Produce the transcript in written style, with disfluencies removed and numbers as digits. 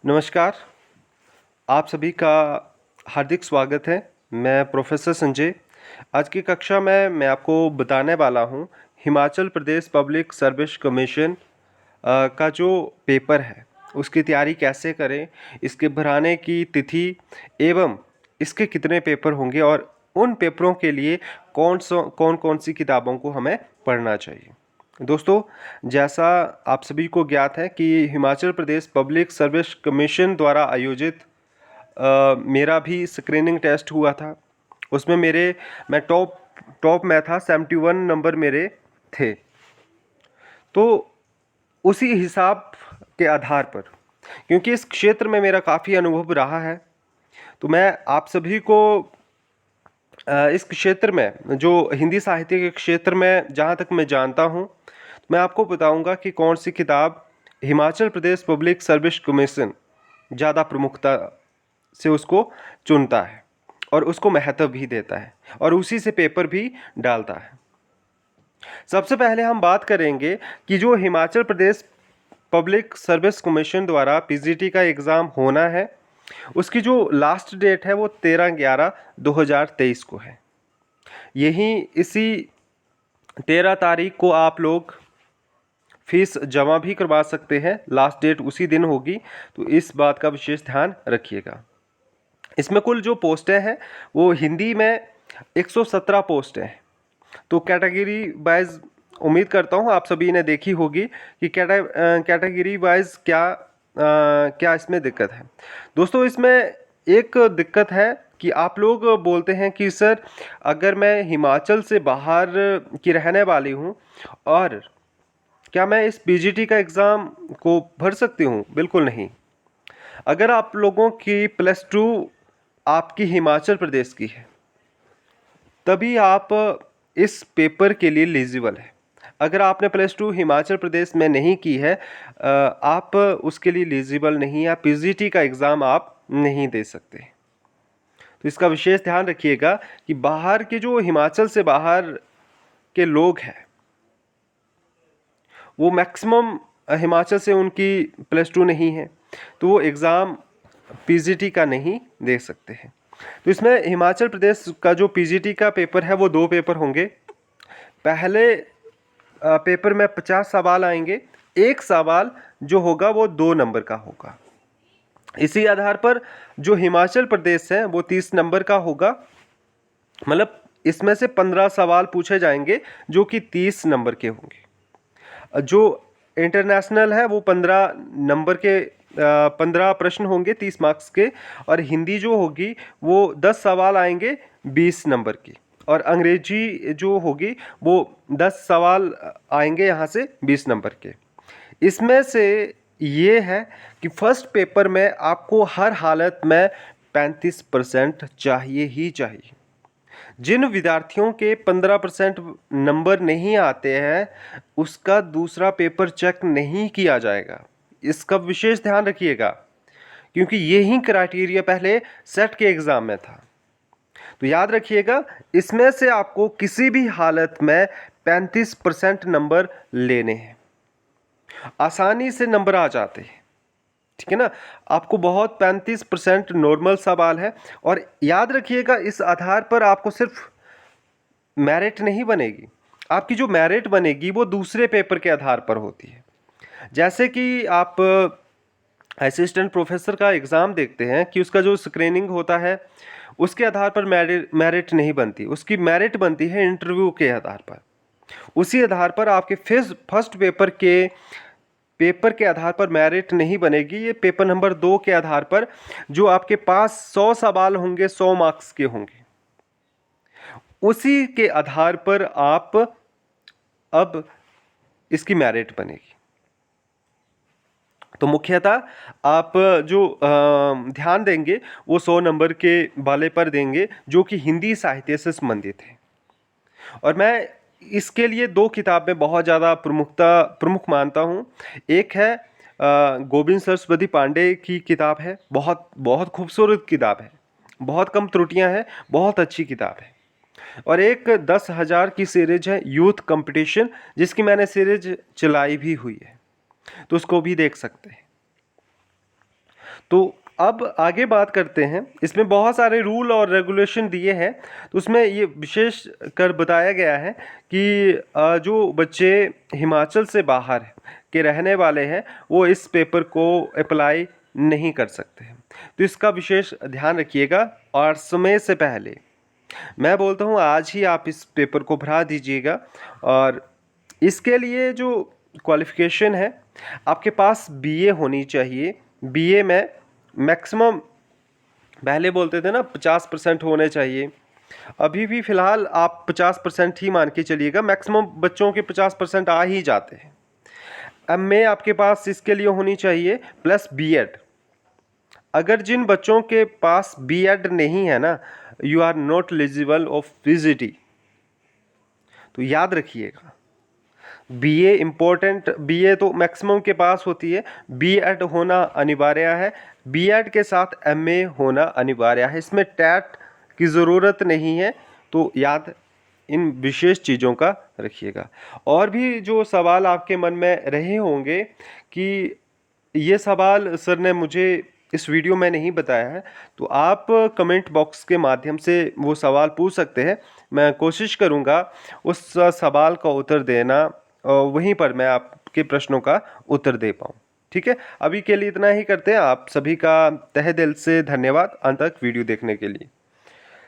नमस्कार, आप सभी का हार्दिक स्वागत है। मैं प्रोफेसर संजय। आज की कक्षा में मैं आपको बताने वाला हूँ Himachal Pradesh public service commission का जो पेपर है उसकी तैयारी कैसे करें, इसके भराने की तिथि एवं इसके कितने पेपर होंगे और उन पेपरों के लिए कौन कौन सी किताबों को हमें पढ़ना चाहिए। दोस्तों, जैसा आप सभी को ज्ञात है कि Himachal Pradesh public service commission द्वारा आयोजित मेरा भी स्क्रीनिंग टेस्ट हुआ था। उसमें मैं टॉप टॉप में था, 71 नंबर मेरे थे। तो उसी हिसाब के आधार पर, क्योंकि इस क्षेत्र में मेरा काफ़ी अनुभव रहा है, तो मैं आप सभी को इस क्षेत्र में जो हिंदी साहित्य के क्षेत्र में जहाँ तक मैं जानता हूँ, मैं आपको बताऊंगा कि कौन सी किताब Himachal Pradesh public service commission ज़्यादा प्रमुखता से उसको चुनता है और उसको महत्व भी देता है और उसी से पेपर भी डालता है। सबसे पहले हम बात करेंगे कि जो Himachal Pradesh public service commission द्वारा पीजीटी का एग्ज़ाम होना है, उसकी जो लास्ट डेट है वो 13/11/2023 को है। इसी 13 तारीख को आप लोग फीस जमा भी करवा सकते हैं, लास्ट डेट उसी दिन होगी, तो इस बात का विशेष ध्यान रखिएगा। इसमें कुल जो पोस्टें हैं वो हिंदी में 117 पोस्टें हैं। तो कैटेगरी वाइज उम्मीद करता हूँ आप सभी ने देखी होगी कि कैटेगरी वाइज क्या इसमें दिक्कत है। दोस्तों, इसमें एक दिक्कत है कि आप लोग बोलते हैं कि सर, अगर मैं हिमाचल से बाहर की रहने वाली हूँ और क्या मैं इस पीजीटी का एग्ज़ाम को भर सकती हूँ? बिल्कुल नहीं। अगर आप लोगों की +2 आपकी हिमाचल प्रदेश की है, तभी आप इस पेपर के लिए एलिजिबल है। अगर आपने +2 हिमाचल प्रदेश में नहीं की है, आप उसके लिए एलिजिबल नहीं है, पीजीटी का एग्ज़ाम आप नहीं दे सकते। तो इसका विशेष ध्यान रखिएगा कि बाहर के जो हिमाचल से बाहर के लोग हैं, वो मैक्सिमम हिमाचल से उनकी +2 नहीं है, तो वो एग्ज़ाम पीजीटी का नहीं दे सकते हैं। तो इसमें हिमाचल प्रदेश का जो पीजीटी का पेपर है वो 2 पेपर होंगे। पहले पेपर में 50 सवाल आएंगे। एक सवाल जो होगा वो 2 नंबर का होगा। इसी आधार पर जो हिमाचल प्रदेश है वो 30 नंबर का होगा। मतलब इसमें से 15 सवाल पूछे जाएंगे जो कि 30 नंबर के होंगे। जो इंटरनेशनल है वो 15 नंबर के 15 प्रश्न होंगे 30 मार्क्स के, और हिंदी जो होगी वो 10 सवाल आएंगे 20 नंबर की, और अंग्रेजी जो होगी वो 10 सवाल आएंगे यहाँ से 20 नंबर के। इसमें से ये है कि फर्स्ट पेपर में आपको हर हालत में 35% चाहिए ही चाहिए। जिन विद्यार्थियों के 15% नंबर नहीं आते हैं, उसका दूसरा पेपर चेक नहीं किया जाएगा। इसका विशेष ध्यान रखिएगा, क्योंकि यही क्राइटेरिया पहले सेट के एग्ज़ाम में था। तो याद रखिएगा, इसमें से आपको किसी भी हालत में 35% नंबर लेने हैं। आसानी से नंबर आ जाते हैं, ठीक है ना। आपको बहुत 35% नॉर्मल सवाल है, और याद रखिएगा इस आधार पर आपको सिर्फ मेरिट नहीं बनेगी। आपकी जो मेरिट बनेगी वो दूसरे पेपर के आधार पर होती है। जैसे कि आप असिस्टेंट प्रोफेसर का एग्ज़ाम देखते हैं कि उसका जो स्क्रीनिंग होता है उसके आधार पर मेरिट नहीं बनती, उसकी मेरिट बनती है इंटरव्यू के आधार पर। उसी आधार पर आपके फर्स्ट पेपर के आधार पर मेरिट नहीं बनेगी। ये पेपर नंबर 2 के आधार पर जो आपके पास 100 सवाल होंगे, 100 मार्क्स के होंगे, उसी के आधार पर आप अब इसकी मेरिट बनेगी। तो मुख्यतः आप जो ध्यान देंगे वो 100 नंबर के वाले पर देंगे जो कि हिंदी साहित्य से संबंधित है। और मैं इसके लिए 2 किताबें बहुत ज़्यादा प्रमुख मानता हूँ। एक है गोविंद सरस्वती पांडे की किताब है, बहुत बहुत खूबसूरत किताब है, बहुत कम त्रुटियां हैं, बहुत अच्छी किताब है। और एक 10,000 की सीरीज है यूथ कंपटीशन, जिसकी मैंने सीरीज चलाई भी हुई है, तो उसको भी देख सकते हैं। तो अब आगे बात करते हैं। इसमें बहुत सारे रूल और रेगुलेशन दिए हैं, तो उसमें ये विशेष कर बताया गया है कि जो बच्चे हिमाचल से बाहर के रहने वाले हैं वो इस पेपर को अप्लाई नहीं कर सकते हैं। तो इसका विशेष ध्यान रखिएगा और समय से पहले, मैं बोलता हूँ आज ही आप इस पेपर को भरा दीजिएगा। और इसके लिए जो क्वालिफ़िकेशन है, आपके पास बीए होनी चाहिए। बीए में मैक्सिमम, पहले बोलते थे ना 50% होने चाहिए, अभी भी फ़िलहाल आप 50% ही मान के चलिएगा। मैक्सिमम बच्चों के 50% आ ही जाते हैं। एमए आपके पास इसके लिए होनी चाहिए प्लस बीएड। अगर जिन बच्चों के पास बीएड नहीं है ना, you are not eligible of PGT, तो याद रखिएगा। बीए इम्पोर्टेंट, बीए तो मैक्सिमम के पास होती है, बीएड होना अनिवार्य है, बीएड के साथ एमए होना अनिवार्य है। इसमें टैट की ज़रूरत नहीं है, तो याद इन विशेष चीज़ों का रखिएगा। और भी जो सवाल आपके मन में रहे होंगे कि ये सवाल सर ने मुझे इस वीडियो में नहीं बताया है, तो आप कमेंट बॉक्स के माध्यम से वो सवाल पूछ सकते हैं। मैं कोशिश करूँगा उस सवाल का उत्तर देना, वहीं पर मैं आपके प्रश्नों का उत्तर दे पाऊँ। ठीक है, अभी के लिए इतना ही करते हैं। आप सभी का तहे दिल से धन्यवाद अंत तक वीडियो देखने के लिए।